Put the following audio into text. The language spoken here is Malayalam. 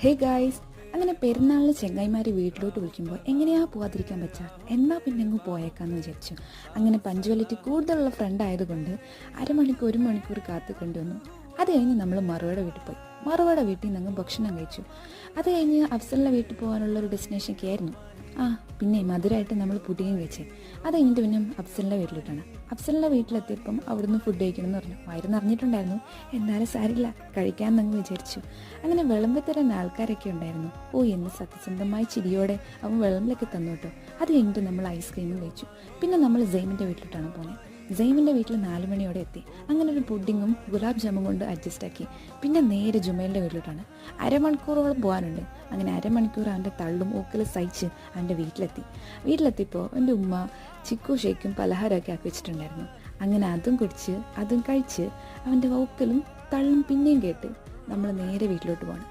ഹേ ഗായ്സ്, അങ്ങനെ പെരുന്നാളിന് ചെങ്ങായിമാരെ വീട്ടിലോട്ട് വിളിക്കുമ്പോൾ എങ്ങനെയാ പോകാതിരിക്കാൻ പറ്റുക? എന്നാൽ പിന്നെ അങ്ങ് പോയേക്കാന്ന് വിചാരിച്ചു. അങ്ങനെ പഞ്ച്വാലിറ്റി കൂടുതലുള്ള ഫ്രണ്ട് ആയതുകൊണ്ട് അരമണിക്കൂർ 1 മണിക്കൂർ കാത്തിക്കേണ്ടി വന്നു. അത് കഴിഞ്ഞ് നമ്മൾ മറുവയുടെ വീട്ടിൽ പോയി. മറുവയുടെ വീട്ടിൽ നിന്ന് ഭക്ഷണം കഴിച്ചു. അത് കഴിഞ്ഞ് അഫ്സലിൻ്റെ വീട്ടിൽ പോകാനുള്ള ഒരു ഡെസ്റ്റിനേഷനൊക്കെ ആയിരുന്നു. പിന്നെ മധുരമായിട്ട് നമ്മൾ പുഡിങ് കഴിച്ചേ. അത് കഴിഞ്ഞിട്ട് പിന്നെ അഫ്സലിൻ്റെ വീട്ടിലോട്ടാണ്. അഫ്സലിൻ്റെ വീട്ടിലെത്തിയപ്പം അവിടുന്ന് ഫുഡ് കഴിക്കണം എന്ന് പറഞ്ഞു. വയറ് നിറഞ്ഞിട്ടുണ്ടായിരുന്നു, എന്നാലും സാരില്ല, കഴിക്കാമെന്നങ്ങ് വിചാരിച്ചു. അങ്ങനെ വിളമ്പി തരാൻ ആൾക്കാരൊക്കെ ഉണ്ടായിരുന്നു. എന്ന് സത്യസന്ധമായി ചിരിയോടെ അവൻ വിളമ്പിലൊക്കെ തന്നു കേട്ടോ. അത് കഴിഞ്ഞിട്ട് നമ്മൾ ഐസ്ക്രീമും കഴിച്ചു. പിന്നെ നമ്മൾ സെയിമിൻ്റെ വീട്ടിലോട്ടാണ് പോകുന്നത്. സെയിമിൻ്റെ വീട്ടിൽ 4 മണിയോടെ എത്തി. അങ്ങനെ ഒരു പുഡിങ്ങും ഗുലാബ് ജാമും കൊണ്ട് അഡ്ജസ്റ്റ് ആക്കി. പിന്നെ നേരെ ജുമേലിൻ്റെ വീട്ടിലോട്ടാണ്. അരമണിക്കൂറോളം പോകാനുണ്ട്. അങ്ങനെ അരമണിക്കൂർ അവൻ്റെ തള്ളും ഊക്കലും സഹിച്ച് അവൻ്റെ വീട്ടിലെത്തിയപ്പോൾ എൻ്റെ ഉമ്മ ചിക്കു ഷേക്കും പലഹാരമൊക്കെ ആക്കി വെച്ചിട്ടുണ്ടായിരുന്നു. അങ്ങനെ അതും കുടിച്ച് അതും കഴിച്ച് അവൻ്റെ ഊക്കലും തള്ളും പിന്നെയും കേട്ട് നമ്മൾ നേരെ വീട്ടിലോട്ട് പോകണം.